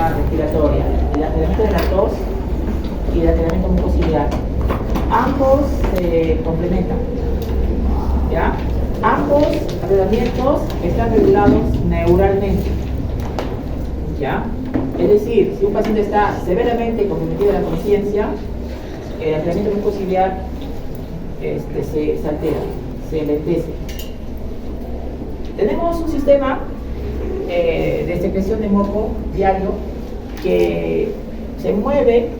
vía respiratoria, el aceleramiento de la tos y el aceleramiento mucociliar, ambos se complementan, ¿ya? Ambos aceleramientos están regulados neuralmente, ¿ya? Es decir, si un paciente está severamente comprometido de la conciencia, el aceleramiento mucociliar se altera, se enlentece. Tenemos un sistema de secreción de moco diario que se mueve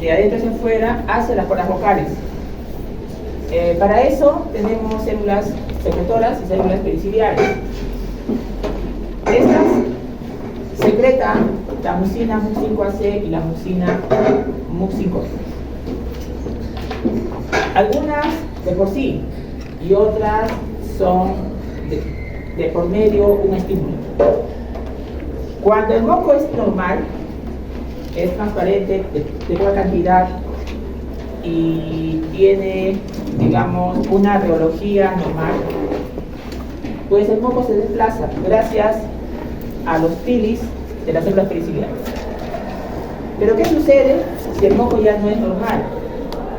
de adentro hacia afuera hacia las cuerdas vocales. Para eso tenemos células secretoras y células periciliares. Estas secretan la mucina MUC5AC y la mucina MUC5B. Algunas de por sí y otras son de por medio un estímulo. Cuando el moco es normal, es transparente, de buena cantidad y tiene, digamos, una rheología normal, pues el moco se desplaza gracias a los pilis de las células periciliares. Pero ¿qué sucede si el moco ya no es normal?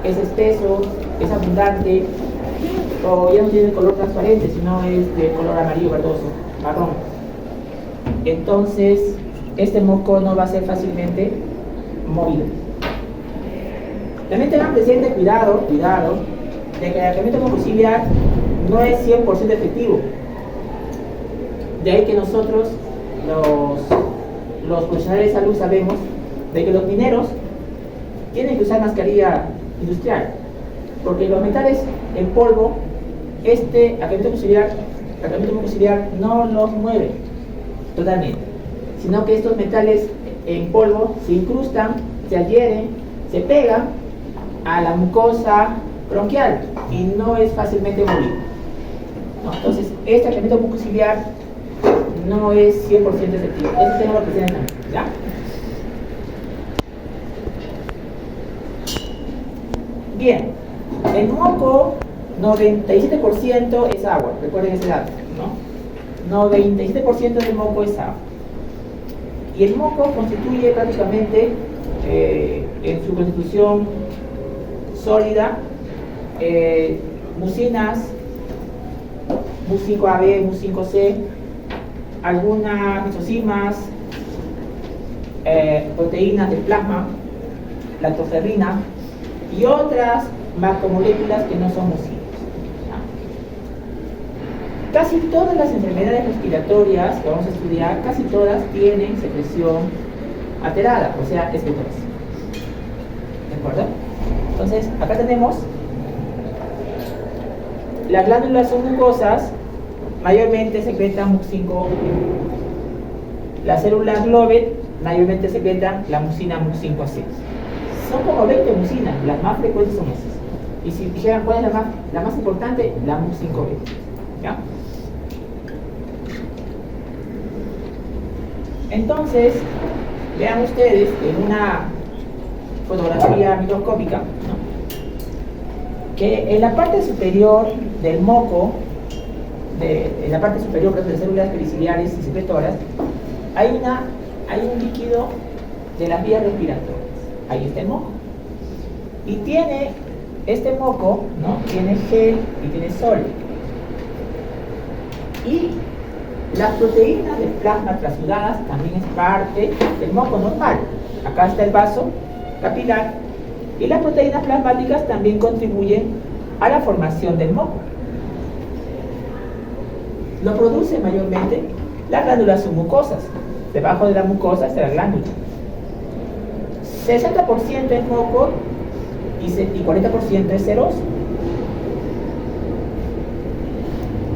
Es espeso, es abundante, o ya no tiene color transparente, sino es de color amarillo verdoso, marrón. Entonces, este moco no va a ser fácilmente movido. También tengan presente, cuidado, de que el aceleramiento mucociliar no es 100% efectivo. De ahí que nosotros, los profesionales de salud, sabemos de que los mineros tienen que usar mascarilla industrial, porque los metales en polvo, aceleramiento mucociliar no los mueve totalmente, sino que estos metales en polvo se incrustan, se adhieren, se pegan a la mucosa bronquial y no es fácilmente movible. No, entonces, este aceleramiento mucociliar no es 100% efectivo. Eso tengo lo que tienen también, ¿ya? Bien, el moco 97% es agua, recuerden ese dato, ¿no? 97% del moco es agua. Y el moco constituye prácticamente, en su constitución sólida, mucinas, MUC5AB, MUC5C, algunas lisosimas, proteínas del plasma, lactoferrina y otras macromoléculas que no son mucinas. Casi todas las enfermedades respiratorias que vamos a estudiar, casi todas tienen secreción alterada, o sea, excretoras. ¿De acuerdo? Entonces, acá tenemos las glándulas submucosas, mayormente secretan MUC5. Las células Globet mayormente secretan la mucina MUC5AC. Son como 20 mucinas, las más frecuentes son esas. Y si dijeran cuál es la más importante, la MUC5B. ¿Ya? Entonces, vean ustedes en una fotografía microscópica, ¿no?, que en la parte superior del moco, en la parte superior de las células periciliares y secretoras, hay un líquido de las vías respiratorias. Ahí está el moco. Y tiene, este moco, ¿no?, tiene gel y tiene sol. Y las proteínas del plasma trasudadas también es parte del moco normal. Acá está el vaso capilar y las proteínas plasmáticas también contribuyen a la formación del moco. Lo produce mayormente las glándulas submucosas. Debajo de la mucosa está la glándula. 60% es moco y 40% es seroso.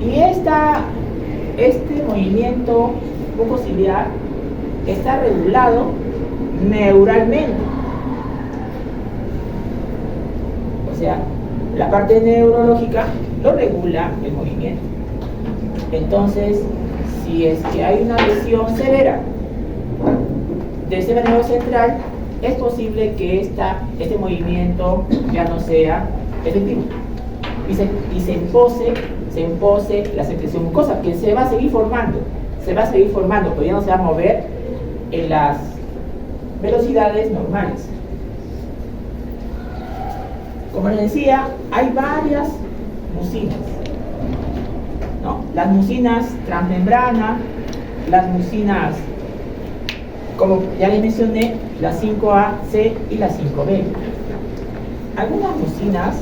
Y este movimiento mucociliar está regulado neuralmente. O sea, la parte neurológica lo regula el movimiento. Entonces, si es que hay una lesión severa del sistema nervioso central, es posible que este movimiento ya no sea efectivo y se impose la secreción mucosa, que se va a seguir formando, pero ya no se va a mover en las velocidades normales. Como les decía, hay varias mucinas, ¿no? Las mucinas transmembrana, las mucinas, como ya les mencioné, las 5A, C y las 5B. Algunas mucinas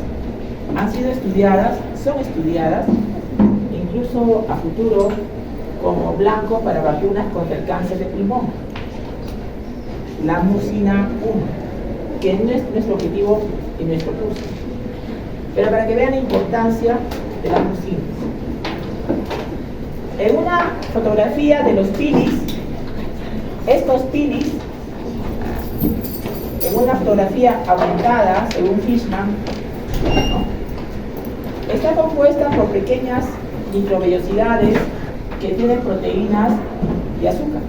han sido estudiadas, son estudiadas, incluso a futuro, como blanco para vacunas contra el cáncer de pulmón. La mucina 1, que no es nuestro objetivo en nuestro curso, pero para que vean la importancia de las mucinas. En una fotografía de los pilis, estos pilis, en una fotografía aumentada, según Fishman, ¿no?, está compuesta por pequeñas microvellosidades que tienen proteínas y azúcar.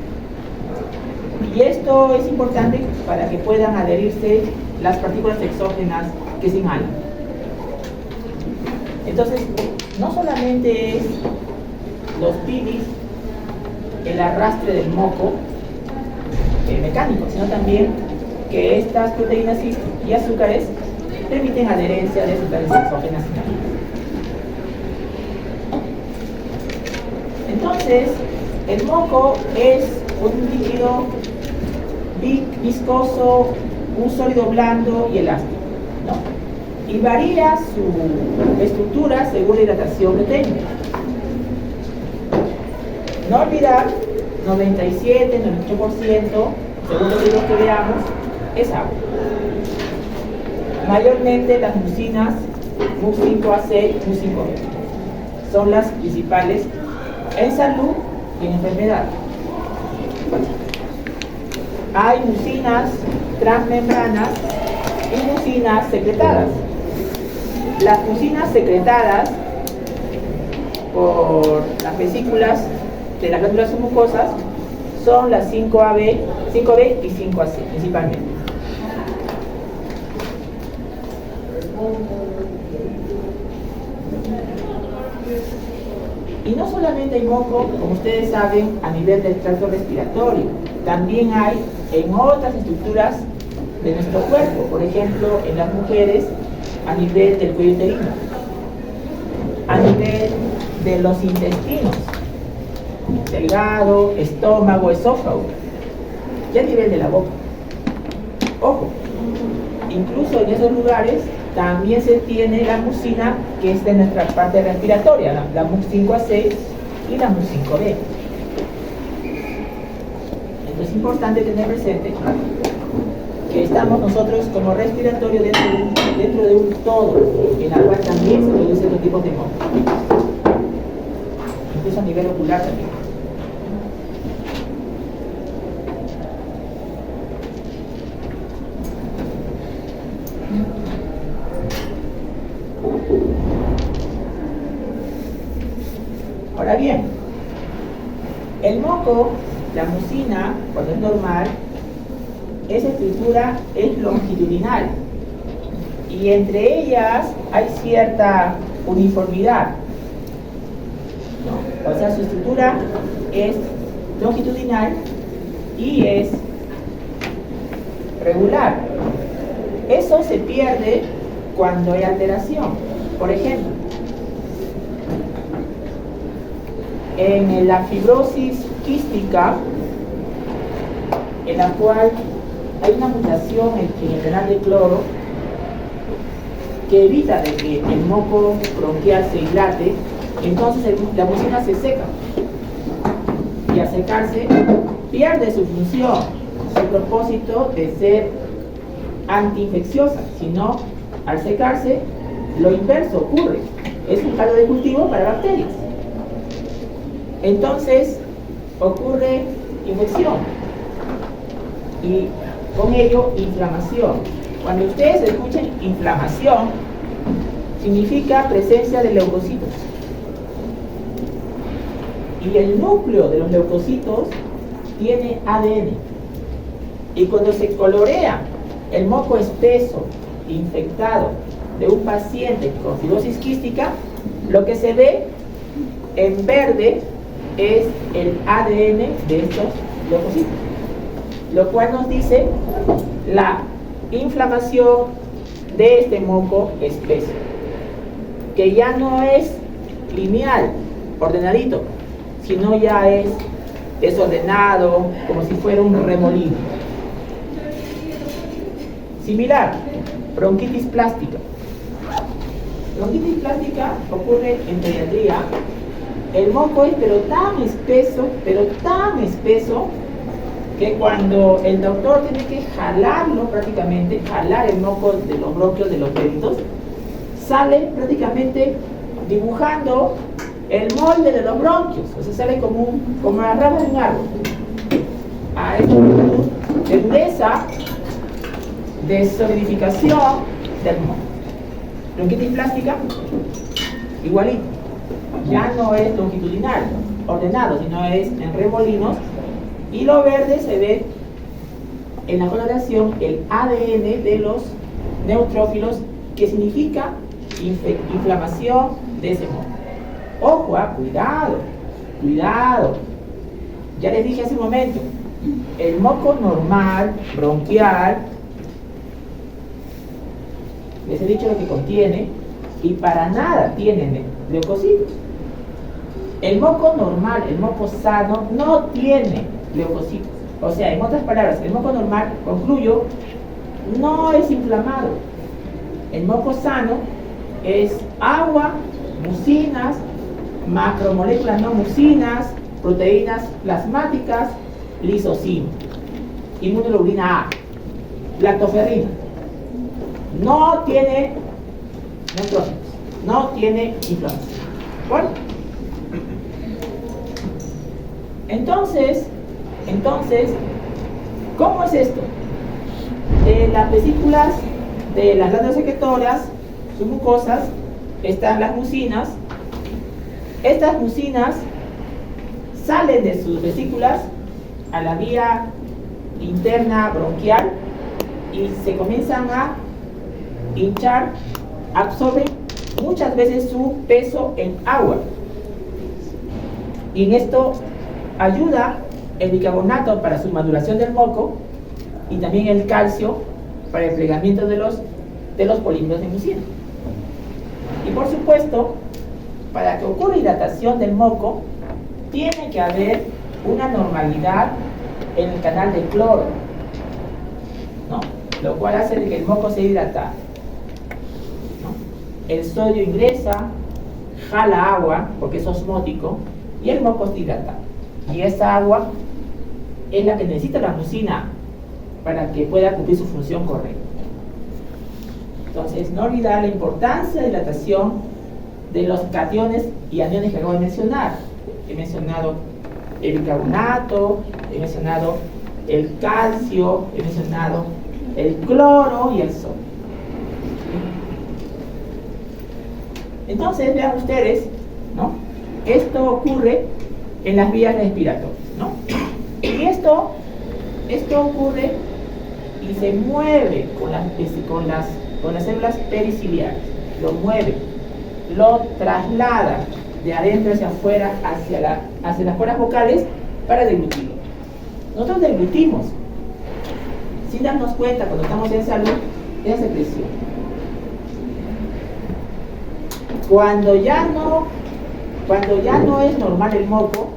Y esto es importante para que puedan adherirse las partículas exógenas que se inhalan. Entonces, no solamente es los pilis, el arrastre del moco mecánico, sino también que estas proteínas y azúcares permiten adherencia de sustancias exógenas inhaladas. Entonces, el moco es un líquido viscoso, un sólido blando y elástico, ¿no? Y varía su estructura según la hidratación que tenga. No olvidar, 97, 98%, según los libros que veamos, es agua. Mayormente las mucinas MUC5AC, MUC5B son las principales en salud y en enfermedad. Hay mucinas transmembranas y mucinas secretadas. Las mucinas secretadas por las vesículas de las glándulas mucosas son las 5AB, 5B y 5AC principalmente. Y no solamente hay moco, como ustedes saben, a nivel del tracto respiratorio, también hay en otras estructuras de nuestro cuerpo, por ejemplo, en las mujeres a nivel del cuello uterino, a nivel de los intestinos, delgado, estómago, esófago, y a nivel de la boca. Ojo, incluso en esos lugares también se tiene la mucina que es de nuestra parte respiratoria, la MUC5AC y la MUC5B. Entonces es importante tener presente que estamos nosotros como respiratorio dentro de un todo, en la cual también se producen otros tipos de moco, incluso a nivel ocular también. Ahora bien, el moco, la mucina, cuando es normal, esa estructura es longitudinal y entre ellas hay cierta uniformidad, ¿no? O sea, su estructura es longitudinal y es regular. Eso se pierde cuando hay alteración. Por ejemplo, en la fibrosis quística, en la cual hay una mutación en el canal de cloro que evita de que el moco bronquial se dilate, entonces la mucina se seca y al secarse pierde su función, su propósito de ser antiinfecciosa, sino al secarse lo inverso ocurre, es un caldo de cultivo para bacterias. Entonces ocurre infección y con ello inflamación. Cuando ustedes escuchen inflamación, significa presencia de leucocitos. Y el núcleo de los leucocitos tiene ADN. Y cuando se colorea el moco espeso, infectado, de un paciente con fibrosis quística, lo que se ve en verde es el ADN de estos leucocitos. lo cual nos dice la inflamación de este moco espeso, que ya no es lineal, ordenadito, sino ya es desordenado, como si fuera un remolino. Similar, bronquitis plástica. Bronquitis plástica ocurre en pediatría. El moco es pero tan espeso, que cuando el doctor tiene que jalarlo prácticamente, jalar el moco de los bronquios de los deditos, sale prácticamente dibujando el molde de los bronquios, o sea, sale como la rama de un árbol. A esta de dureza, de solidificación del moco. Bronquitis plástica, igualito. Ya no es longitudinal, ordenado, sino es en remolinos. Y lo verde se ve en la coloración el ADN de los neutrófilos, que significa inflamación de ese moco. Ojo, cuidado. Ya les dije hace un momento, el moco normal, bronquial, les he dicho lo que contiene, y para nada tiene leucocitos. El moco normal, el moco sano, no tiene leucocitos. O sea, en otras palabras, el moco normal, concluyo, no es inflamado. El moco sano es agua, mucinas, macromoléculas no mucinas, proteínas plasmáticas, lisocima, inmunoglobulina A, lactoferrina. No tiene neutrófilos, no tiene inflamación. Bueno, entonces, ¿cómo es esto? Las vesículas de las glándulas secretoras, sus mucosas, están las mucinas. Estas mucinas salen de sus vesículas a la vía interna bronquial y se comienzan a hinchar, absorben muchas veces su peso en agua. Y en esto ayuda el bicarbonato para su maduración del moco y también el calcio para el plegamiento de los polímeros de mucina. Y por supuesto, para que ocurra hidratación del moco, tiene que haber una normalidad en el canal de cloro, ¿no? Lo cual hace que el moco se hidrate, ¿no? El sodio ingresa, jala agua, porque es osmótico, y el moco se hidrata. Y esa agua es la que necesita la mucina para que pueda cumplir su función correcta. Entonces, no olvidar la importancia de la hidratación de los cationes y aniones que acabo de mencionar. He mencionado el bicarbonato, he mencionado el calcio, he mencionado el cloro y el sodio. Entonces, vean ustedes, ¿no? Esto ocurre en las vías respiratorias, ¿no? Y esto ocurre y se mueve con las células periciliares, lo mueve, lo traslada de adentro hacia afuera, hacia las cuerdas vocales para deglutirlo. Nosotros deglutimos sin darnos cuenta cuando estamos en salud esa secreción. Cuando ya no es normal el moco,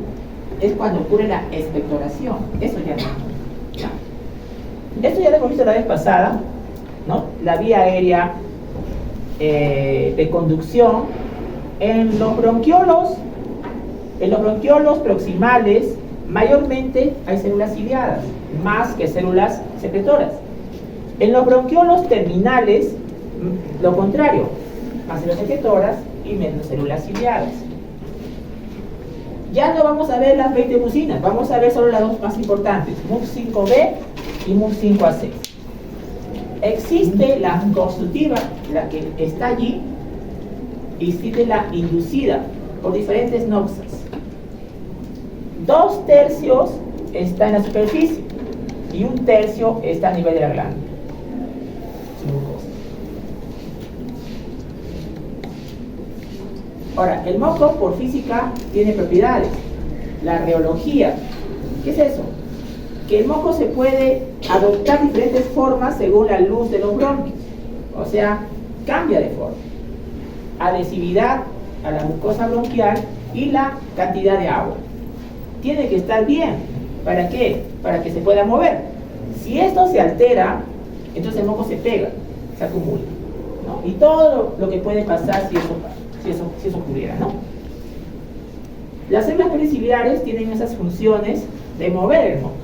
es cuando ocurre la expectoración. Eso ya no. ¿Ya? Esto ya lo hemos visto la vez pasada, ¿no? La vía aérea de conducción en los bronquiolos proximales. Mayormente hay células ciliadas, más que células secretoras. En los bronquiolos terminales, lo contrario, más células secretoras y menos células ciliadas. Ya no vamos a ver las 20 mucinas, vamos a ver solo las dos más importantes, MUC5B y MUC5AC. Existe la constitutiva, la que está allí, y existe la inducida por diferentes noxas. 2/3 está en la superficie y 1/3 está a nivel de la glándula. Ahora, el moco por física tiene propiedades. La reología, ¿qué es eso? que el moco se puede adoptar diferentes formas según la luz de los bronquios. O sea, cambia de forma. Adhesividad a la mucosa bronquial y la cantidad de agua. Tiene que estar bien. ¿Para qué? Para que se pueda mover. Si esto se altera, entonces el moco se pega, se acumula, ¿no? Y todo lo que puede pasar si eso ocurriera, ¿no? Las células periciliares tienen esas funciones de mover el moco.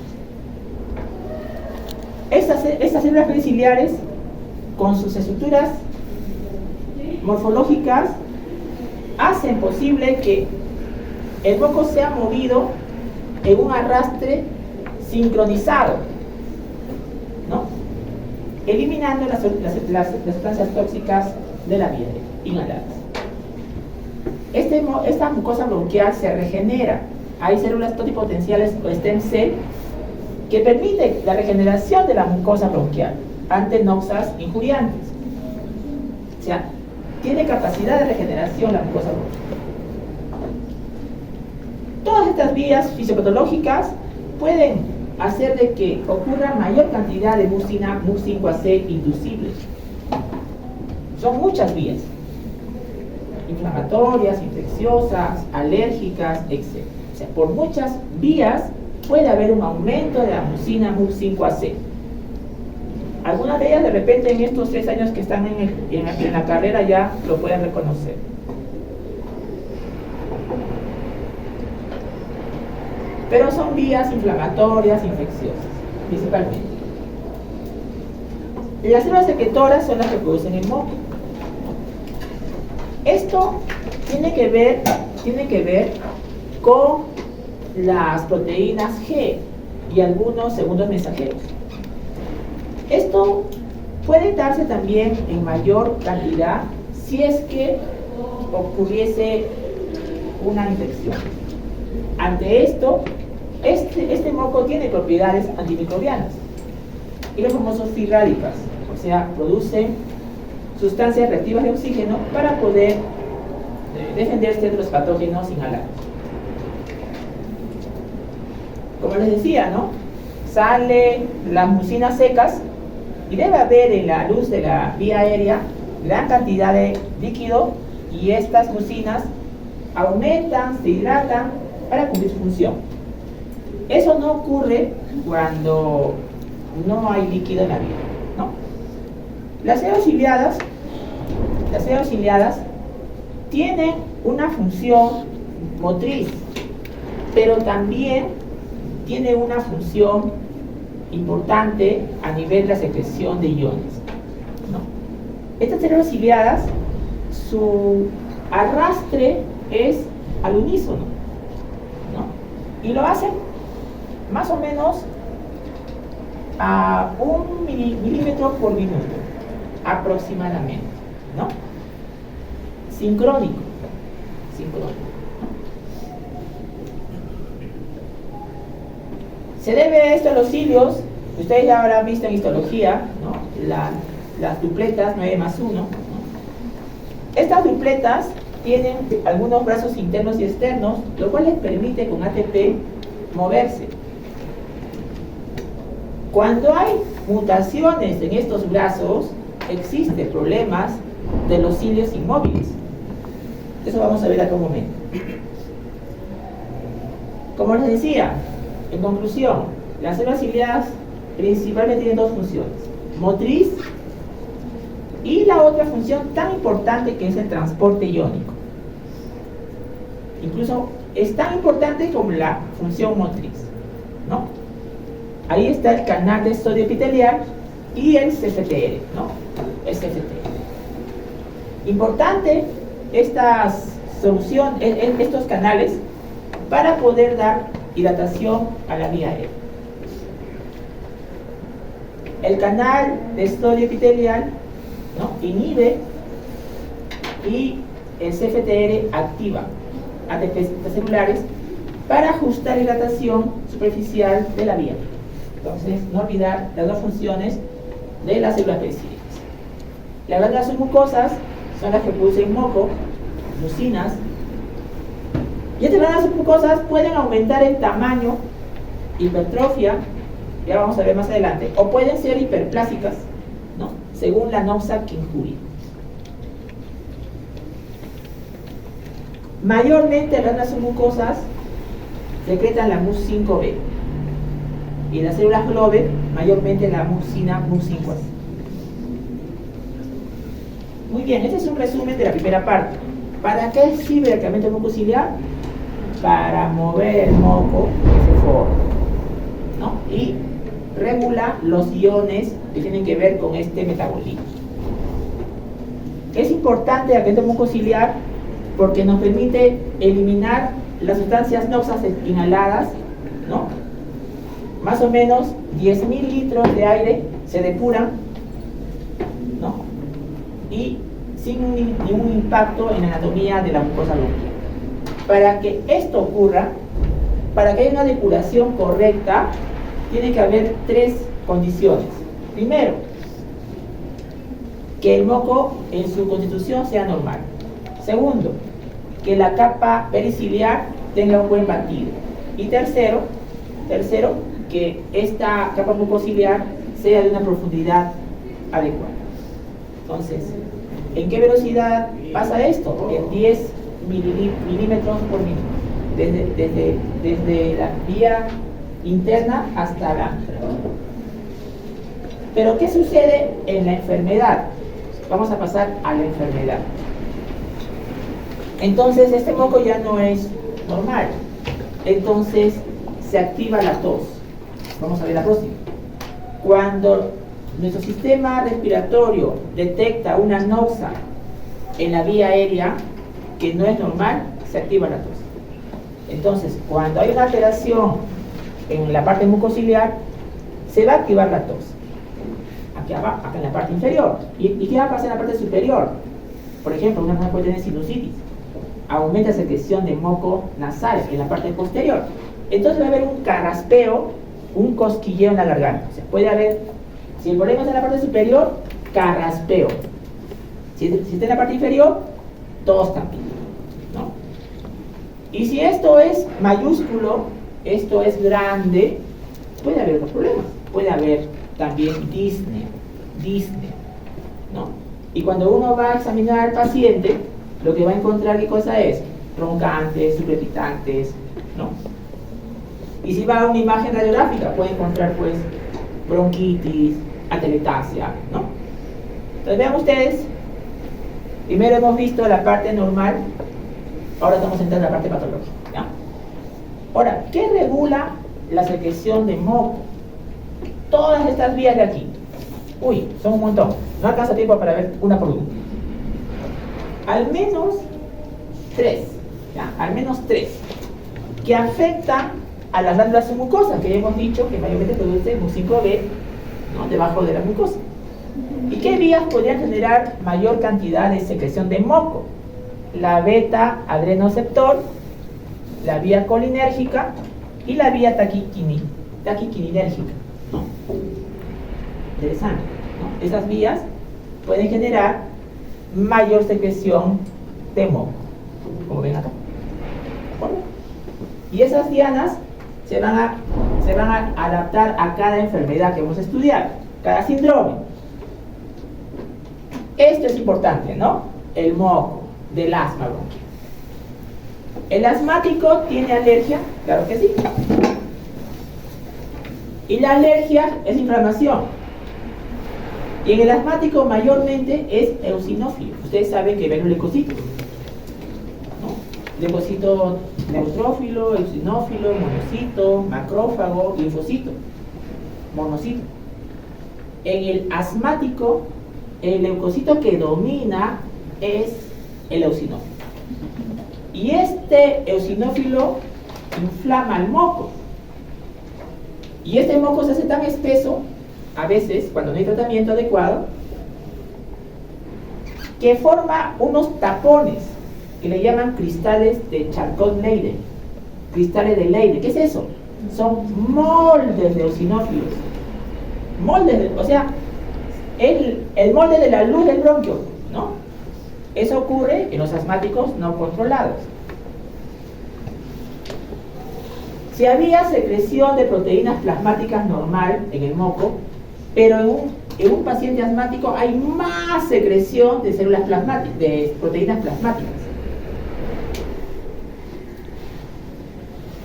Estas células periciliares, con sus estructuras morfológicas, hacen posible que el moco sea movido en un arrastre sincronizado, ¿no? Eliminando las sustancias tóxicas de la vía inhaladas. Esta mucosa bronquial se regenera. Hay células totipotenciales o stem cell que permiten la regeneración de la mucosa bronquial ante noxas injuriantes. O sea, tiene capacidad de regeneración la mucosa bronquial. Todas estas vías fisiopatológicas pueden hacer de que ocurra mayor cantidad de mucina MUC5AC inducibles. Son muchas vías: inflamatorias, infecciosas, alérgicas, etc. O sea, por muchas vías puede haber un aumento de la mucina MUC5AC. Algunas de ellas, de repente, en estos 3 años que están en la carrera ya lo pueden reconocer. Pero son vías inflamatorias, infecciosas, principalmente. Las células secretoras son las que producen el moco. Esto tiene que ver con las proteínas G y algunos segundos mensajeros. Esto puede darse también en mayor cantidad si es que ocurriese una infección. Ante esto, este moco tiene propiedades antimicrobianas y los famosos free radicals, o sea, producen sustancias reactivas de oxígeno para poder defenderse de los patógenos inhalados. Como les decía, ¿no? Salen las mucinas secas y debe haber en la luz de la vía aérea gran cantidad de líquido, y estas mucinas aumentan, se hidratan para cumplir su función. Eso no ocurre cuando no hay líquido en la vía, ¿no? Las células ciliadas tienen una función motriz, pero también tiene una función importante a nivel de la secreción de iones, ¿no? Estas células ciliadas, su arrastre es al unísono, ¿no? Y lo hacen más o menos a 1 milímetro por minuto, aproximadamente, ¿no? Sincrónico. Se debe esto a los cilios. Ustedes ya habrán visto en histología, ¿no? Las dupletas 9+1, ¿no? Estas dupletas tienen algunos brazos internos y externos, lo cual les permite con ATP moverse. Cuando hay mutaciones en estos brazos, existen problemas de los cilios inmóviles. Eso vamos a ver acá un momento. Como les decía, en conclusión, las células ciliadas principalmente tienen 2 funciones: motriz y la otra función tan importante que es el transporte iónico. Incluso es tan importante como la función motriz, ¿no? Ahí está el canal de sodio epitelial y el CFTR, ¿no? El CFTR. Importante estos canales para poder dar hidratación a la vía aérea. El canal de sodio epitelial, ¿no? Inhibe, y el CFTR activa ATP celulares para ajustar la hidratación superficial de la vía. Entonces, no olvidar las 2 funciones de las células periciliares. Las glándulas submucosas son las que producen moco, mucinas, y estas glándulas submucosas pueden aumentar en tamaño, hipertrofia ya vamos a ver más adelante, o pueden ser hiperplásicas, ¿no? Según la noxa que injuria. Mayormente las glándulas submucosas secretan la MUC5B y las células GLOBE mayormente la mucina MUC5AC. Muy bien, este es un resumen de la primera parte. ¿Para qué sirve el aclaramiento mucociliar? Para mover el moco que se forma, ¿no? Y regula los iones que tienen que ver con este metabolismo. Es importante el aclaramiento mucociliar porque nos permite eliminar las sustancias noxas inhaladas, ¿no? Más o menos 10.000 litros de aire se depuran, ¿no? Y sin ningún impacto en la anatomía de la mucosa bronquial. Para que esto ocurra, para que haya una depuración correcta, tiene que haber tres condiciones. Primero, que el moco en su constitución sea normal. Segundo, que la capa periciliar tenga un buen batido. Y tercero, que esta capa mucociliar sea de una profundidad adecuada. Entonces, ¿en qué velocidad pasa esto? En 10 milímetros por minuto. Desde la vía interna hasta la... Pero ¿qué sucede en la enfermedad? Vamos a pasar a la enfermedad. Entonces este moco ya no es normal. Entonces se activa la tos. Vamos a ver la próxima. Cuando nuestro sistema respiratorio detecta una noxa en la vía aérea que no es normal, se activa la tos. Entonces, cuando hay una alteración en la parte mucociliar, se va a activar la tos. Aquí abajo, acá en la parte inferior. ¿Y qué va a pasar en la parte superior? Por ejemplo, una persona puede tener sinusitis. Aumenta la secreción de moco nasal en la parte posterior. Entonces va a haber un carraspeo, un cosquilleo en la garganta. O sea, puede haber, si el problema está en la parte superior, carraspeo. Si está en la parte inferior, tos también, ¿no? Y si esto es mayúsculo, esto es grande, puede haber otros problemas. Puede haber también disnea, ¿no? Y cuando uno va a examinar al paciente, lo que va a encontrar, ¿qué cosa es? Roncantes, suprapitantes, ¿no? Y si va a una imagen radiográfica, puede encontrar, pues, bronquitis, atelectasia, ¿no? Entonces, vean ustedes, primero hemos visto la parte normal, ahora estamos entrando en la parte patológica, ¿ya? Ahora, ¿qué regula la secreción de moco? Todas estas vías de aquí. Uy, son un montón. No alcanza tiempo para ver una por una. Al menos tres, ¿ya? Al menos tres, que afectan a las glándulas submucosas, que ya hemos dicho que mayormente producen MUC5B, ¿no? Debajo de la mucosa. ¿Y qué vías podrían generar mayor cantidad de secreción de moco? La beta-adrenoceptor, la vía colinérgica y la vía taquiquininérgica, ¿no? Interesante, ¿no? Esas vías pueden generar mayor secreción de moco, como ven acá. ¿Bueno? Y esas dianas se van a adaptar a cada enfermedad que vamos a estudiar, cada síndrome. Esto es importante, ¿no? El moco del asma bronquial. ¿El asmático tiene alergia? Claro que sí. Y la alergia es inflamación. Y en el asmático mayormente es eosinófilo. Ustedes saben que ven un leucocito, ¿no? Leucocito neutrófilo, eosinófilo, monocito, macrófago, linfocito, monocito. En el asmático, el leucocito que domina es el eosinófilo. Y este eosinófilo inflama el moco. Y este moco se hace tan espeso, a veces, cuando no hay tratamiento adecuado, que forma unos tapones que le llaman cristales de Charcot-Leyden, cristales de Leyden. ¿Qué es eso? Son moldes de eosinófilos. O sea, el molde de la luz del bronquio, ¿no? Eso ocurre en los asmáticos no controlados. Si había secreción de proteínas plasmáticas normal en el moco, pero en un paciente asmático hay más secreción de células plasmáticas, de proteínas plasmáticas.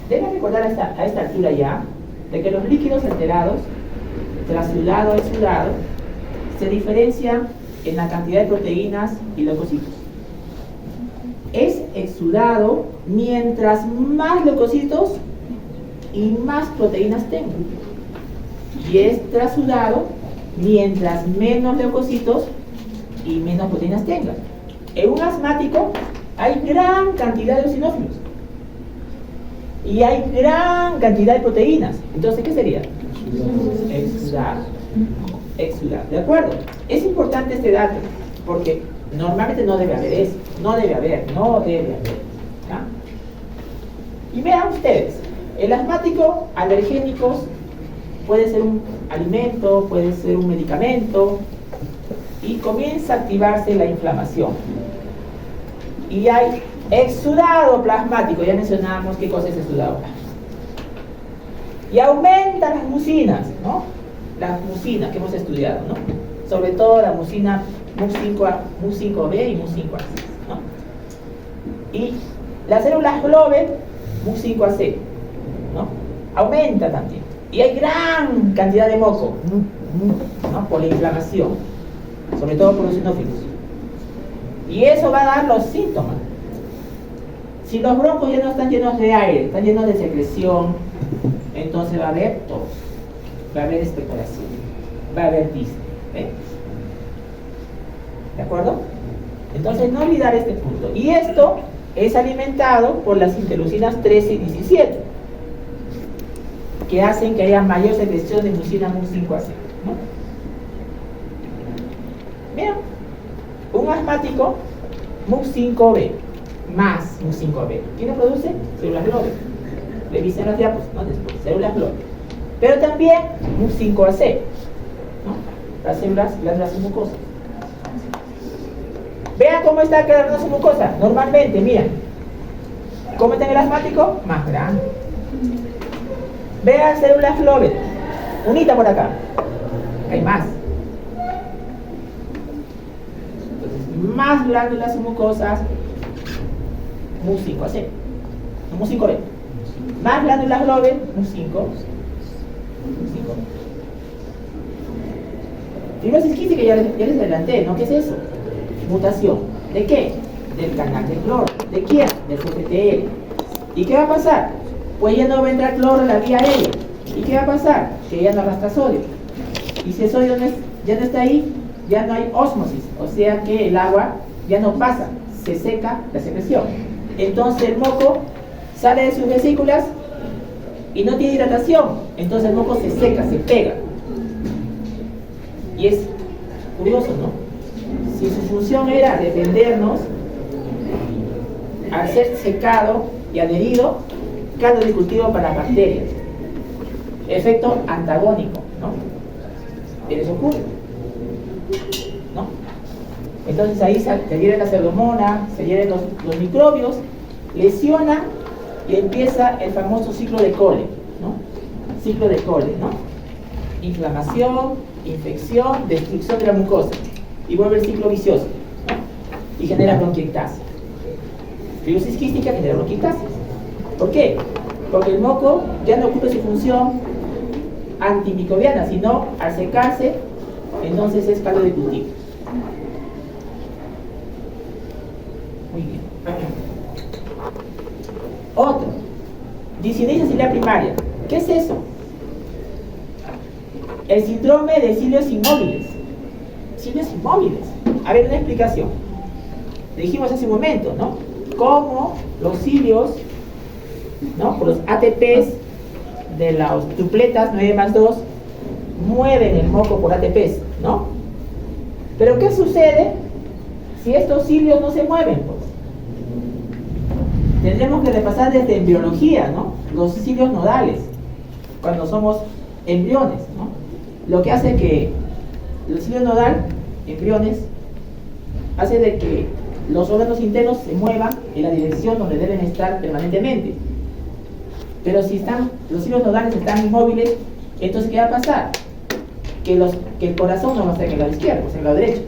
Deben recordar a esta altura ya de que los líquidos alterados, trasudado, exudado, se diferencian en la cantidad de proteínas y leucocitos. Es exudado mientras más leucocitos y más proteínas tengo. Y es trasudado mientras menos leucocitos y menos proteínas tenga. En un asmático hay gran cantidad de eosinófilos y hay gran cantidad de proteínas. Entonces, ¿qué sería? Exudado. Exudado. ¿De acuerdo? Es importante este dato porque normalmente no debe haber eso. No debe haber. ¿Ya? Y vean ustedes, el asmático alergénicos puede ser un alimento, puede ser un medicamento, y comienza a activarse la inflamación. Y hay exudado plasmático, ya mencionábamos qué cosa es exudado plasmático. Y aumentan las mucinas, ¿no? Las mucinas que hemos estudiado, ¿no? Sobre todo la mucina MUC5B y MUC5AC, ¿no? Y las células Globen, MUC5AC, ¿no? Aumenta también. Y hay gran cantidad de moco, ¿no? Por la inflamación, sobre todo por los eosinófilos. Y eso va a dar los síntomas. Si los broncos ya no están llenos de aire, están llenos de secreción, entonces va a haber tos, va a haber expectoración, va a haber disnea. ¿De acuerdo? Entonces no olvidar este punto. Y esto es alimentado por las interleucinas 13 y 17, que hacen que haya mayor secreción de mucina MUC5AC, ¿no? Vean, un asmático MUC5B más MUC5B, ¿quién lo produce? Células Globen. Revisen las diapositivas, ¿no? Después, células Globen. Pero también MUC5AC, ¿no? Las células glándulas mucosas. Vean cómo está la glándula mucosa. Normalmente, miren, ¿cómo está en el asmático? Más grande. Vean células Globen, unita por acá. Hay más. Entonces, más glándulas mucosas, MUC5AC, no MUC5B. Más glándulas Globen, MUC5. Fibrosis quística ya les adelanté, ¿no? ¿Qué es eso? Mutación. ¿De qué? Del canal de cloro. ¿De quién? Del CPTL. ¿Y qué va a pasar? Pues ya no va a entrar cloro en la vía aérea. ¿Y qué va a pasar? Que ya no arrastra sodio. Y si el sodio ya no está ahí, ya no hay ósmosis. O sea que el agua ya no pasa, se seca la secreción. Entonces el moco sale de sus vesículas y no tiene hidratación. Entonces el moco se seca, se pega. Y es curioso, ¿no? Si su función era defendernos, al ser secado y adherido, caldo de cultivo para las bacterias. Efecto antagónico, ¿no? ¿Qué les ocurre? ¿No? Entonces ahí se hieren la pseudomonas, se hieren los microbios, lesiona y empieza el famoso ciclo de Cole, ¿no? Ciclo de Cole, ¿no? Inflamación, infección, destrucción de la mucosa. Y vuelve el ciclo vicioso, ¿no? Y genera bronquiectasis. Fibrosis quística genera bronquiectasis. ¿Por qué? Porque el moco ya no cumple su función antimicrobiana, sino al secarse, entonces es caldo de cultivo. Muy bien. Otro, discinesia ciliar primaria. ¿Qué es eso? El síndrome de cilios inmóviles. Cilios inmóviles. A ver, una explicación. Dijimos hace un momento, ¿no? Cómo los cilios, ¿no? Por los ATPs de las tripletas 9+2 mueven el moco por ATPs, ¿no? Pero ¿qué sucede si estos cilios no se mueven? Pues tendremos que repasar desde embriología, ¿no? Los cilios nodales, cuando somos embriones, ¿no? Lo que hace que el cilio nodal, embriones, hace de que los órganos internos se muevan en la dirección donde deben estar permanentemente. Pero si los cilios nodales están inmóviles, entonces ¿qué va a pasar? Que el corazón no va a estar en el lado izquierdo, va a estar en el lado derecho.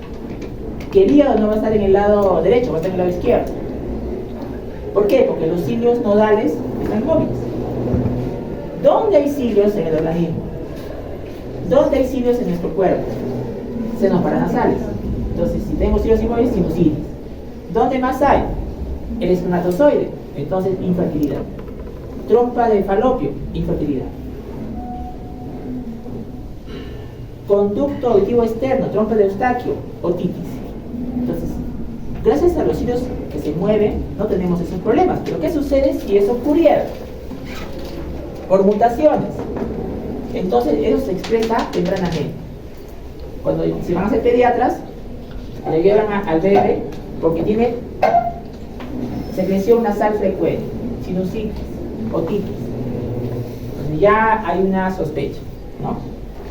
Que el hígado no va a estar en el lado derecho, va a estar en el lado izquierdo. ¿Por qué? Porque los cilios nodales están inmóviles. ¿Dónde hay cilios en el organismo? ¿Dónde hay cilios en nuestro cuerpo? Senos paranasales. Entonces, si tengo cilios inmóviles, sinusitis. ¿Dónde más hay? El espermatozoide. Entonces, infertilidad. Trompa de falopio, infertilidad. Conducto auditivo externo, trompa de Eustaquio, otitis. Entonces, gracias a los cilios que se mueven, no tenemos esos problemas. Pero ¿qué sucede si eso ocurriera? Por mutaciones. Entonces, eso se expresa tempranamente. Si van a ser pediatras, le llevan al bebé porque tiene secreción nasal frecuente, sinusitis, otitis. Entonces, ya hay una sospecha, ¿no?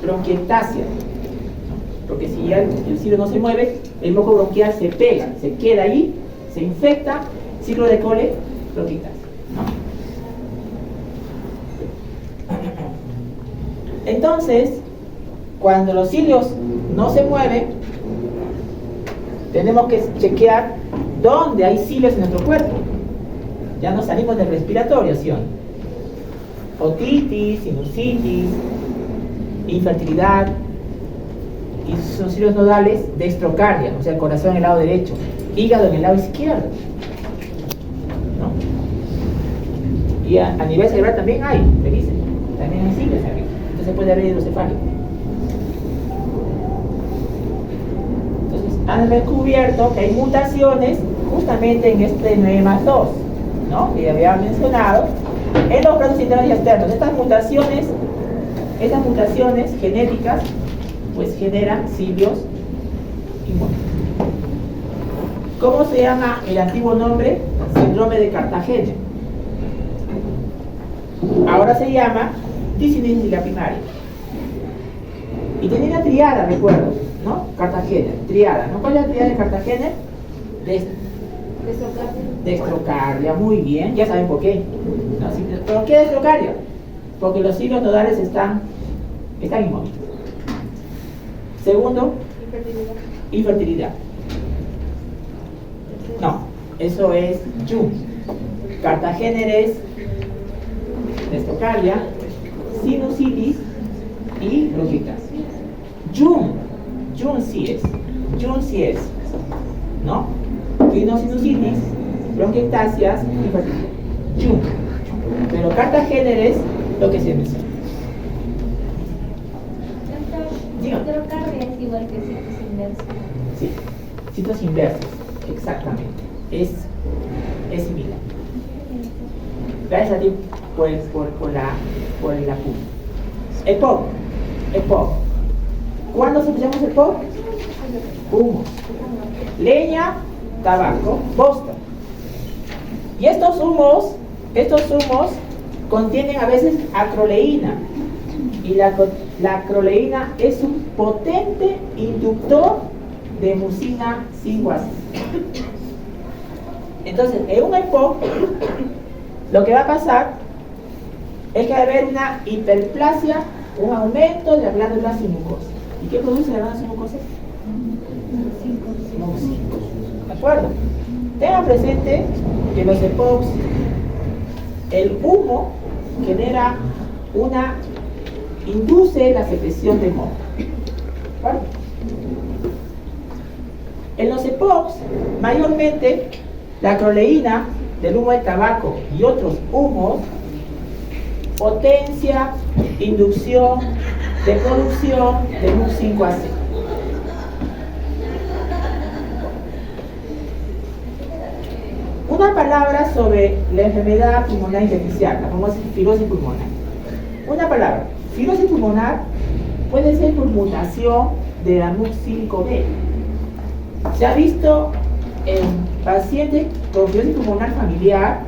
Bronquiectasia, ¿no? Porque si ya el cilio no se mueve, el moco bronquial se pega, se queda ahí, se infecta, ciclo de Cole, bronquiectasia, ¿no? Entonces, cuando los cilios no se mueven, tenemos que chequear dónde hay cilios en nuestro cuerpo. Ya nos salimos del respiratorio, ¿sí o no? Otitis, sinusitis, infertilidad, y sus cilios nodales, dextrocardia, o sea, el corazón en el lado derecho, hígado en el lado izquierdo, ¿no? Y a nivel cerebral también hay, te dicen, también hay cilios arriba. Se puede haber hidrocefálico. Entonces, han descubierto que hay mutaciones justamente en este 9+2, ¿no? Que había mencionado, en los brazos internos y externos. Estas mutaciones genéticas, pues generan cilios inmóviles. ¿Cómo se llama el antiguo nombre? Síndrome de Cartagena. Ahora se llama discinesia primaria. Y tenía una triada, recuerdo, ¿no? Cartagena, triada, ¿no? ¿Cuál es la triada de Cartagena? Dextrocardia, muy bien, ya saben por qué. No, ¿por qué dextrocardia? Porque los cilios nodales están inmóviles. Segundo, infertilidad. No, eso es Jung. Cartagena es dextrocardia, sinusitis y bronquiectasia. Jung sí es, ¿no? Rhinosinusitis, bronquiectasias y fertilidad. Jung. Pero Cartagena es lo que se menciona. Dextrocardia es igual que citos inversos. Sí, citos inversos, exactamente. Es similar. Gracias a ti por el apunte. EPOC. ¿Cuándo escuchamos EPOC? Humo. Leña, tabaco, bosta. Y estos humos contienen a veces acroleína. Y la acroleína es un potente inductor de mucina 5-ACE. Entonces, en un EPOC, lo que va a pasar es que va a haber una hiperplasia, un aumento de las glándulas sin mucosa. ¿Y qué produce la glándula sin mucosa? ¿De acuerdo? Tengan presente que los EPOCs, el humo induce la secreción de moco. ¿De acuerdo? En los EPOCs, mayormente, la acroleína del humo de tabaco y otros humos potencia, inducción de producción de MUC5AC. Una palabra sobre la enfermedad pulmonar intersticial, la famosa fibrosis pulmonar. Una palabra, fibrosis pulmonar puede ser por mutación de la MUC5B. Se ha visto en pacientes con fibrosis pulmonar familiar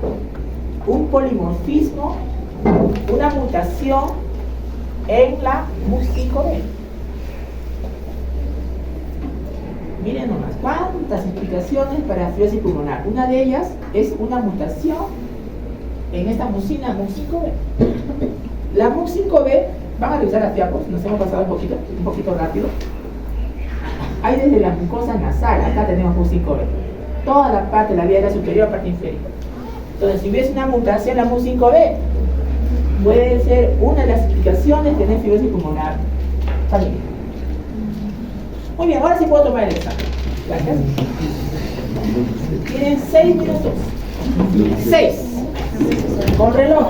un polimorfismo, una mutación en la MUC5B. Miren nomás, cuántas explicaciones para fibrosis pulmonar. Una de ellas es una mutación en esta mucina MUC 5B. La MUC 5B, van a revisar las diapos, nos hemos pasado un poquito rápido. Hay desde la mucosa nasal, acá tenemos MUC 5B. Toda la parte de la vía aérea superior, parte inferior. Entonces, si hubiese una mutación en la MUC 5B, puede ser una de las explicaciones de tener fibrosis pulmonar familiar. Muy bien, ahora sí puedo tomar el examen. Gracias. Tienen 6 minutos. 6. Con reloj.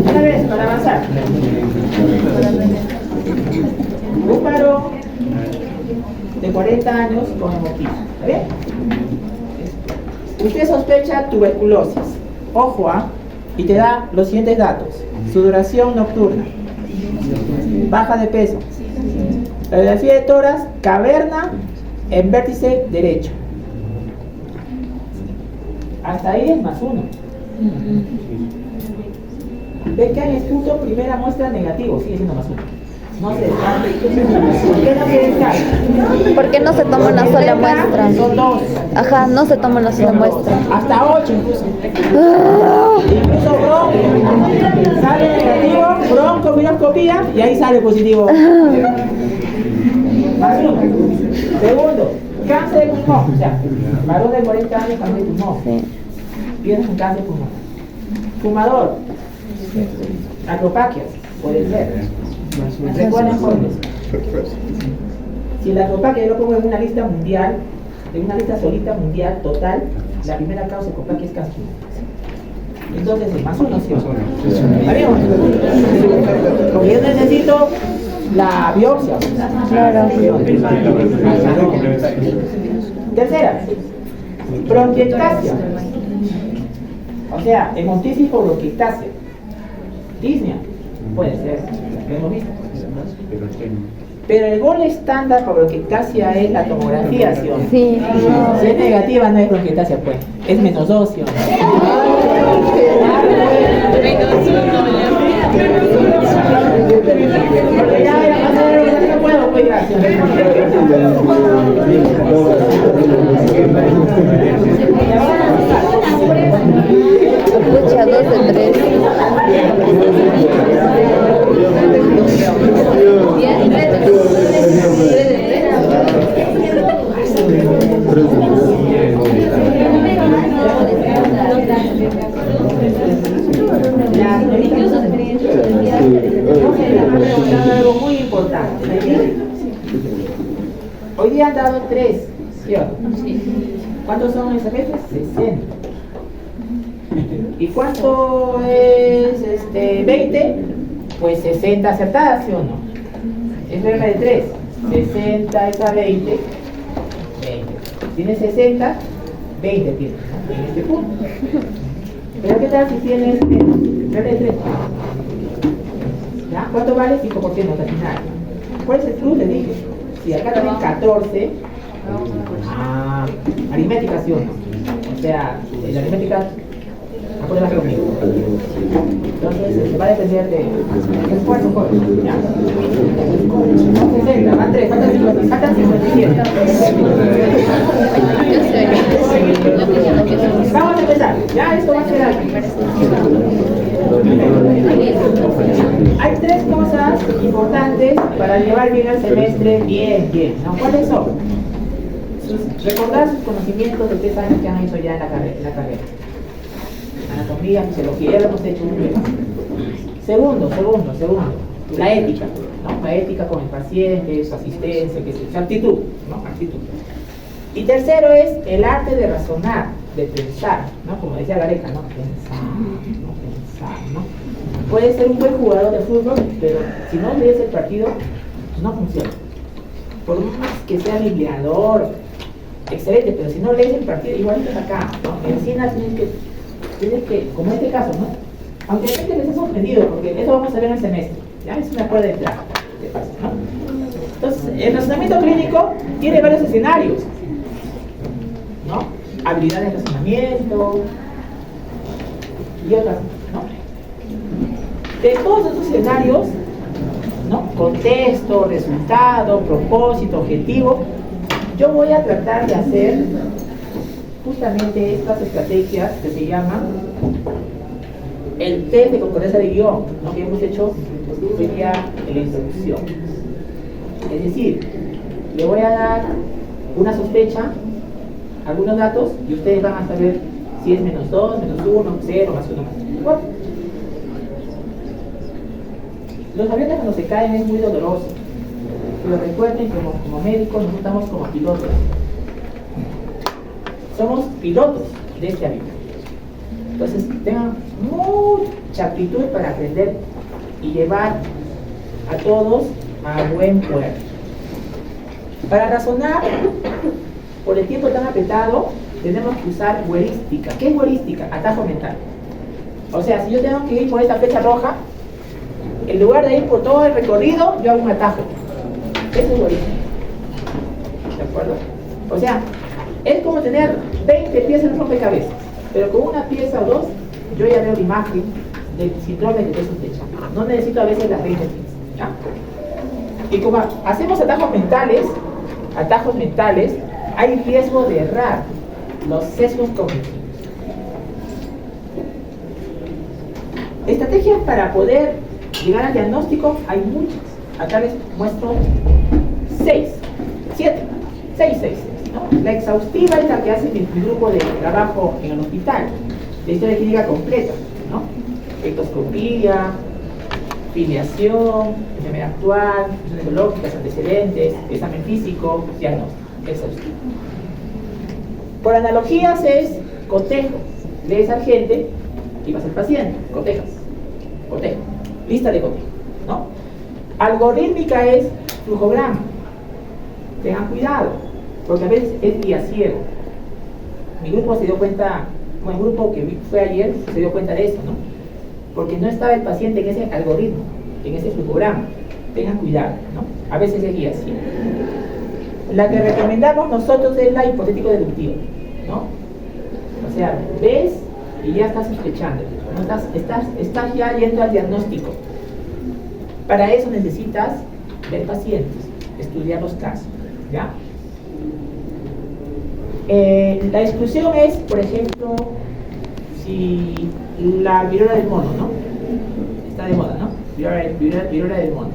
Una vez para avanzar. Un varón de 40 años con hemoptisia. ¿Está bien? Usted sospecha tuberculosis. Ojo, y te da los siguientes datos. Sudoración nocturna. Baja de peso. Radiografía de tórax, caverna en vértice derecho. Hasta ahí es +1. ¿Ve que hay punto primera muestra negativo? Sigue siendo +1. No se descarte. ¿Por qué no se descarte? ¿Por qué no se toma una sola muestra? Son 2. Ajá, no se toma una sola muestra. Hasta 8 incluso. Incluso bronco. Sale negativo, broncoviroscopía y ahí sale positivo. Segundo, cáncer de pulmón. O sea, varón de 40 años, cáncer de pulmón. Tienes un cáncer de pulmón. Fumador. Acropaquias. Puede ser. Recuerden, jóvenes. Si la acropaquia yo lo pongo en una lista mundial, en una lista solita mundial total, la primera causa de acropaquia es cáncer. Entonces, el +1 sí. ¿Está bien? Porque yo necesito la biopsia. Claro. Tercera, bronquiectasia. O sea, hemoptisis por bronquiectasia. Disnea. Puede ser. Lo hemos visto. Pero el gol estándar para bronquiectasia es la tomografía, ¿sí o no? Sí. Si es negativa, no es bronquiectasia, pues. Es -2, ¿sí o no? Porque ya no puedo, pues, gracias. Escucha, 2 de 3. Algo muy importante. Hoy día han dado 3, ¿sí o no? ¿Cuántos son esas veces? 60. ¿Y cuánto es 20? Pues 60 acertadas, ¿sí o no? Es regla de 3. 60 es a 20. 20. Tienes 60, 20 tienes, ¿no? En este punto. Pero ¿qué tal si tienes menos? Regla de 3. ¿Ya? ¿Cuánto vale? 5% hasta el final. ¿Cuál es el plus? Le dije. Si acá tienen 14, aritmética, ¿sí o no? O sea, la aritmética, acuérdense conmigo. Entonces, se va a depender de esfuerzo, ¿ya? 60, van 3, faltan 57. Vamos a empezar, ya esto va a ser algo. Hay 3 cosas importantes para llevar bien el semestre, bien, ¿no? ¿Cuáles son? Recordar sus conocimientos de 3 años que han hecho ya en la carrera. Anatomía, fisiología, ya lo hemos hecho muy bien. Segundo, la ética, ¿no? La ética con el paciente, su asistencia, su actitud, ¿no? Actitud. Y tercero es el arte de razonar, de pensar, ¿no? Como decía Gareca, ¿no? Pensar, ¿no? Puede ser un buen jugador de fútbol, pero si no lees el partido, no funciona. Por más que sea bibliador, excelente, pero si no lees el partido, igual estás acá, ¿no? En medicina tienes que, como en este caso, ¿no? Aunque a gente les ha sorprendido, porque eso vamos a ver en el semestre, ¿ya? Es una prueba de entrada, de paso, ¿no? Entonces, el razonamiento clínico tiene varios escenarios, ¿no? Habilidades de razonamiento y otras, ¿no? De todos estos escenarios, ¿no? Contexto, resultado, propósito, objetivo, yo voy a tratar de hacer justamente estas estrategias que se llaman el test de concordancia de guión, ¿no? Que hemos hecho sería en la introducción. Es decir, le voy a dar una sospecha, algunos datos, y ustedes van a saber si es -2, -1, 0, +1, +1. Los aviones cuando se caen es muy doloroso, pero recuerden que como médicos nosotros estamos como pilotos. Somos pilotos de este avión. Entonces tengan mucha actitud para aprender y llevar a todos a buen puerto. Para razonar, por el tiempo tan apretado, tenemos que usar heurística. ¿Qué es heurística? Atajo mental. O sea, si yo tengo que ir por esta flecha roja, en lugar de ir por todo el recorrido, yo hago un atajo. Eso es heurística. ¿De acuerdo? O sea, es como tener 20 piezas en un rompecabezas, pero con una pieza o dos, yo ya veo la imagen del síndrome de peso flecha. No necesito a veces las 20 piezas. ¿Ya? Y como hacemos atajos mentales, hay riesgo de errar los sesgos cognitivos. Estrategias para poder llegar al diagnóstico hay muchas. Acá les muestro 6, ¿no? La exhaustiva es la que hace mi grupo de trabajo en el hospital, la historia clínica completa, ¿no? Espectroscopía, filiación, enfermedad actual, funciones biológicas, antecedentes, examen físico, diagnóstico, exhaustivo. Por analogías es cotejo, lees al gente y vas al paciente, cotejo, lista de cotejo, ¿no? Algorítmica es flujograma, tengan cuidado, porque a veces es guía ciego. Mi grupo se dio cuenta, como el grupo que fue ayer se dio cuenta de eso, ¿no? Porque no estaba el paciente en ese algoritmo, en ese flujograma. Tengan cuidado, ¿no? A veces es guía ciego. La que recomendamos nosotros es la hipotético deductiva, ¿no? O sea, ves y ya estás sospechando, ¿no? Estás ya yendo al diagnóstico. Para eso necesitas ver pacientes, estudiar los casos, ¿ya? La exclusión es, por ejemplo, si la viruela del mono, ¿no? Está de moda, ¿no? Viruela del mono.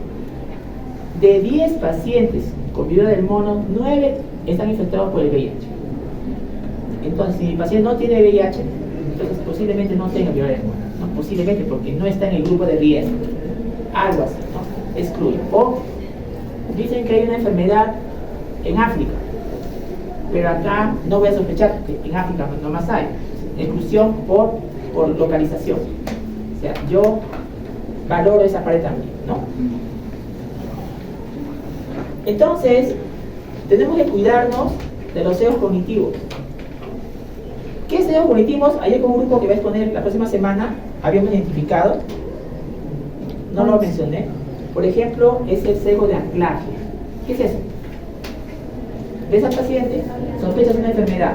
De 10 pacientes con viruela del mono, 9 están infectados por el VIH. Entonces, si el paciente no tiene VIH, entonces posiblemente no tenga viruela del mono, ¿no? Posiblemente porque no está en el grupo de riesgo. Algo así, ¿no? Excluye. O dicen que hay una enfermedad en África, pero acá no voy a sospechar que en África no más hay. Exclusión por localización. O sea, yo valoro esa parte también, ¿no? Entonces, tenemos que cuidarnos de los sesgos cognitivos. ¿Qué sesgos cognitivos? Ayer con un grupo que va a exponer la próxima semana habíamos identificado, no lo mencioné. Por ejemplo, es el sesgo de anclaje. ¿Qué es eso? Ves al paciente, sospechas una enfermedad,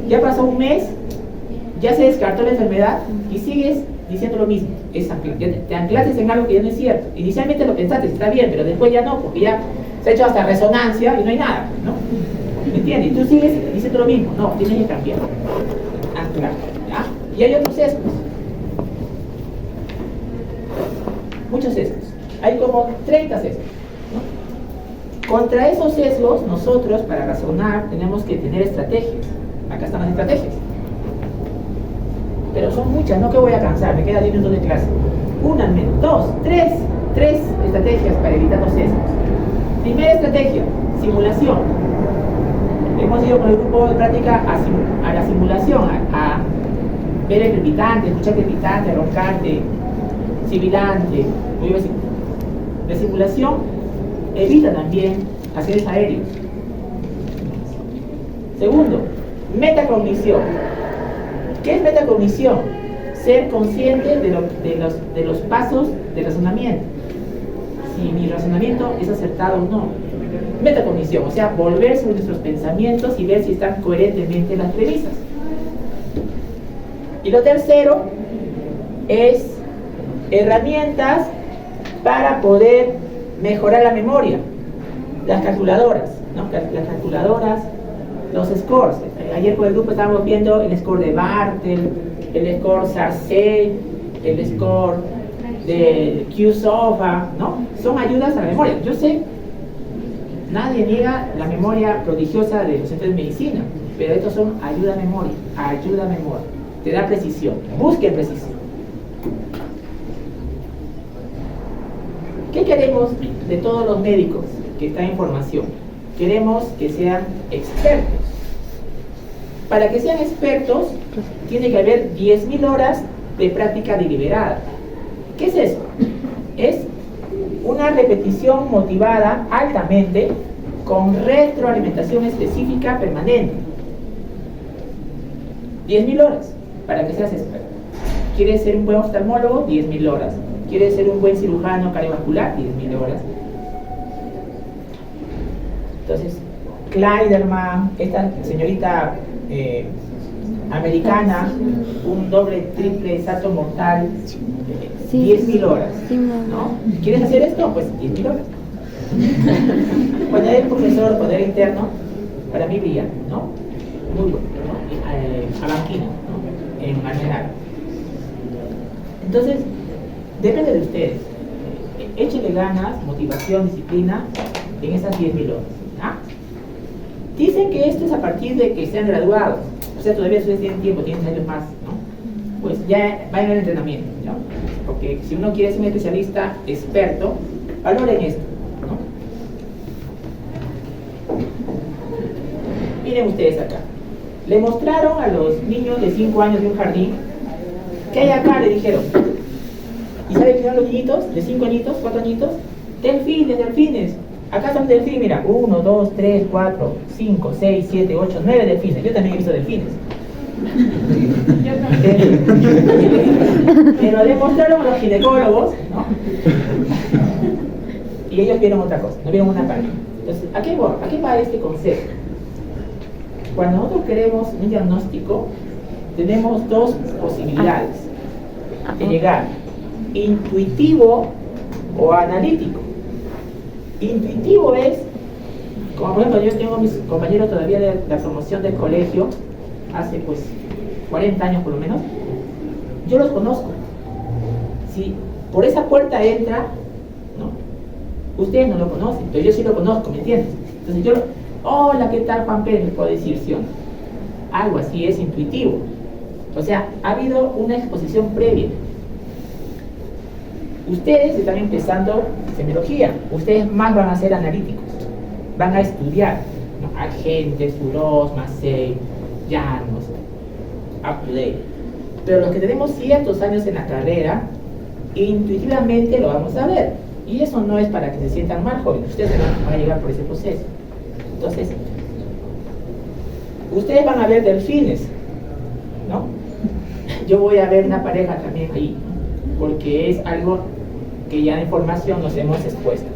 ya pasó un mes, ya se descartó la enfermedad y sigues diciendo lo mismo. Te anclaste en algo que ya no es cierto. Inicialmente lo pensaste, está bien, pero después ya no, porque ya se ha hecho hasta resonancia y no hay nada, ¿no? ¿Me entiendes? Y tú sigues diciendo lo mismo. No, tienes que cambiar. Anclar, ¿ya? Y hay otros sesgos. Muchos sesgos. Hay como 30 sesgos, ¿no? Contra esos sesgos, nosotros, para razonar, tenemos que tener estrategias. Acá están las estrategias. Pero son muchas, no que voy a cansar, me queda 10 minutos de clase. Una, dos, tres estrategias para evitar los sesgos. Primera estrategia, simulación. Hemos ido con el grupo de práctica a la simulación, a ver el crepitante, escuchar crepitante, roncante, sibilante. La simulación evita también accidentes aéreos. Segundo, metacognición. ¿Qué es metacognición? Ser consciente de los pasos de razonamiento. Si mi razonamiento es acertado o no. Metacognición, o sea, volver sobre nuestros pensamientos y ver si están coherentemente las premisas. Y lo tercero es herramientas para poder mejorar la memoria. Las calculadoras, ¿no? Las calculadoras, los scores, ayer con el grupo estábamos viendo el score de Bartel, el score Sarcey, el score de QSOFA, ¿no? Son ayudas a la memoria. Yo sé, nadie niega la memoria prodigiosa de los centros de medicina, pero estos son ayuda a memoria, te da precisión, busque precisión. ¿Qué queremos de todos los médicos que están en formación? Queremos que sean expertos. Para que sean expertos, tiene que haber 10.000 horas de práctica deliberada. ¿Qué es eso? Es una repetición motivada altamente con retroalimentación específica permanente. 10.000 horas para que seas experto. ¿Quieres ser un buen oftalmólogo? 10.000 horas. ¿Quieres ser un buen cirujano cardiovascular? 10.000 horas. Entonces, Kleiderman, esta señorita americana, un doble, triple salto mortal, 10.000 horas, ¿no? ¿Quieres hacer esto? Pues 10.000 horas. Cuando era el profesor, cuando era interno, para mí brillante, ¿no? Muy bueno, ¿no? Abanquino, ¿no? En Almenara. Entonces, depende de ustedes. Échenle ganas, motivación, disciplina en esas 10.000 horas. ¿Ah? Dicen que esto es a partir de que sean graduados. O sea, todavía ustedes tienen tiempo, tienen años más, ¿no? Pues ya vayan al entrenamiento, ¿no? Porque si uno quiere ser un especialista experto, valoren esto, ¿no? Miren ustedes acá. Le mostraron a los niños de 5 años de un jardín. ¿Qué hay acá? Le dijeron. ¿Y saben qué son los niñitos? De 5 añitos, 4 añitos. Delfines, delfines. Acá son delfines, mira. 1, 2, 3, 4, 5, 6, 7, 8, 9 delfines. Yo también he visto delfines. Pero demostraron a los ginecólogos, ¿no? Y ellos vieron otra cosa, no vieron una página. Entonces, ¿a qué va este concepto? Cuando nosotros queremos un diagnóstico, tenemos dos posibilidades de llegar: intuitivo o analítico. Intuitivo es, como por ejemplo yo tengo a mis compañeros todavía de la promoción del colegio, hace pues 40 años por lo menos, yo los conozco. Si por esa puerta entra, ¿no? Ustedes no lo conocen, pero yo sí lo conozco, ¿me entiendes? Entonces yo, hola, ¿qué tal Juan Pérez? Me puedo decir, ¿sí o no? Algo así es intuitivo. O sea, ha habido una exposición previa. Ustedes están empezando semiología, ustedes más van a ser analíticos, van a estudiar, ¿no? Agentes, Furos, Massey, Llanos, up to date. Pero los que tenemos ciertos años en la carrera, intuitivamente lo vamos a ver. Y eso no es para que se sientan mal, jóvenes, ustedes van a llegar por ese proceso. Entonces, ustedes van a ver delfines, ¿no? Yo voy a ver una pareja también ahí, ¿no? Porque es algo que ya en formación nos hemos expuesto.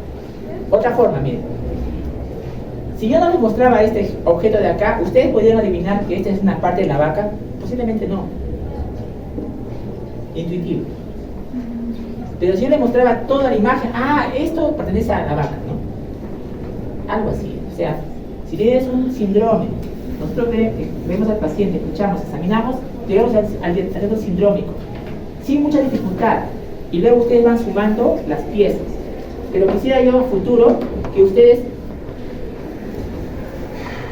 Otra forma, miren. Si yo no les mostraba este objeto de acá, ¿ustedes podrían adivinar que esta es una parte de la vaca? Posiblemente no. Intuitivo. Pero si yo les mostraba toda la imagen, esto pertenece a la vaca, ¿no? Algo así. O sea, si tienes un síndrome, nosotros vemos al paciente, escuchamos, examinamos, llegamos al diagnóstico sindrómico, sin mucha dificultad. Y luego ustedes van sumando las piezas. Pero quisiera yo a futuro que ustedes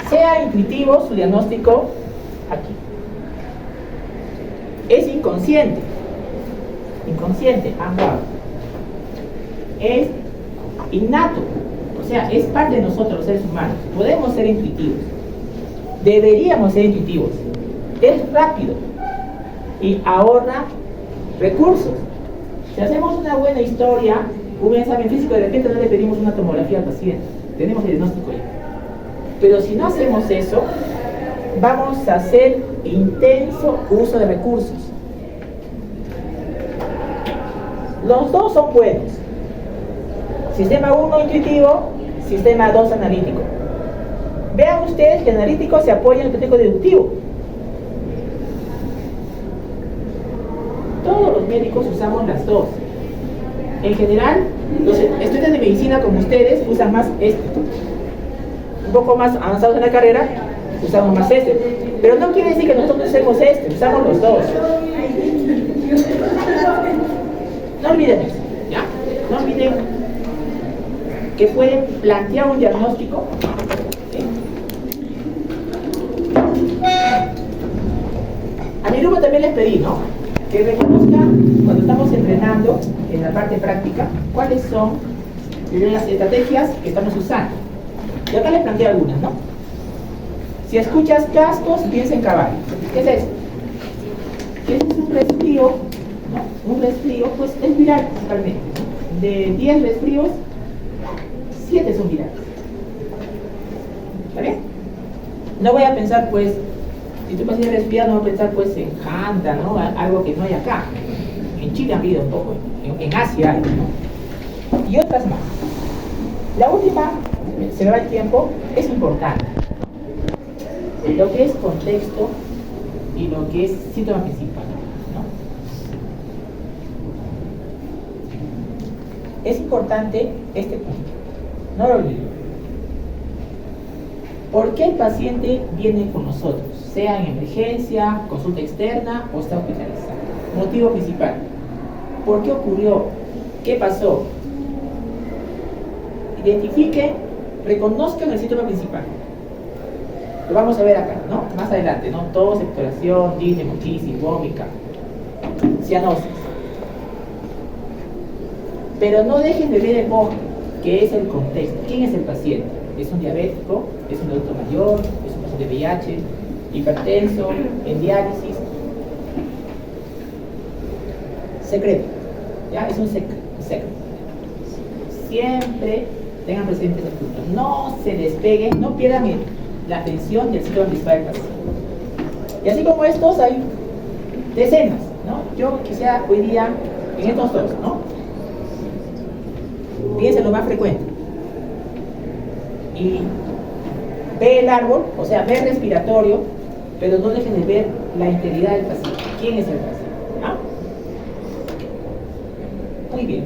sea intuitivo su diagnóstico aquí. Es inconsciente. Inconsciente, es innato. O sea, es parte de nosotros los seres humanos. Podemos ser intuitivos. Deberíamos ser intuitivos. Es rápido y ahorra recursos. Si hacemos una buena historia, un examen físico, de repente no le pedimos una tomografía al paciente, tenemos el diagnóstico ya. Pero si no hacemos eso, vamos a hacer intenso uso de recursos. Los dos son buenos. Sistema 1 intuitivo, sistema 2 analítico. Vean ustedes que el analítico se apoya en el criterio deductivo. Todos los médicos usamos las dos. En general, los estudiantes de medicina como ustedes usan más este. Un poco más avanzados en la carrera, usamos más este. Pero no quiere decir que nosotros usemos este, usamos los dos. No olviden eso, ¿ya? No olviden que pueden plantear un diagnóstico. ¿Sí? A mi grupo también les pedí, ¿no? Que reconozcan cuando estamos entrenando en la parte práctica cuáles son las estrategias que estamos usando. Y acá les planteé algunas, ¿no? Si escuchas cascos, piensa en caballo. ¿Qué es esto? Que es un resfrío, ¿no? Un resfrío, pues es viral principalmente, ¿no? De 10 resfríos, 7 son virales. ¿Está bien? No voy a pensar, pues, si tú pasas resfriado, no voy a pensar, pues, en Hanta, ¿no? Algo que no hay acá. En Chile ha habido un poco, en Asia hay, ¿no? Y otras más. La última, se me va el tiempo, es importante. Lo que es contexto y lo que es síntoma principal, ¿no? Es importante este punto, no lo olviden. ¿Por qué el paciente viene con nosotros? Sea en emergencia, consulta externa o está hospitalizado. Motivo principal. ¿Por qué ocurrió? ¿Qué pasó? Identifiquen, reconozcan el síntoma principal. Lo vamos a ver acá, ¿no? Más adelante, ¿no? Tos, exploración, disney, muchísimo, vómica, cianosis. Pero no dejen de ver el ojo, que es el contexto. ¿Quién es el paciente? ¿Es un diabético? ¿Es un adulto mayor? ¿Es un paciente de VIH? ¿Hipertenso? ¿En diálisis? Secreto. ¿Ya? Es un secreto. Siempre tengan presente ese punto. No se despeguen, no pierdan la atención del síntoma principal del paciente. Y así como estos hay decenas, ¿no? Yo quisiera hoy día en estos dos, ¿no? Piensen lo más frecuente. Y ve el árbol, o sea, ve el respiratorio, pero no dejen de ver la integridad del paciente. ¿Quién es el paciente? ¿Ah? Muy bien.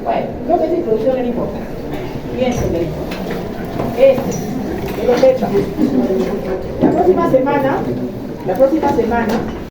Bueno, creo que esta introducción era importante. Pienso que era importante. Que lo sepan. La próxima semana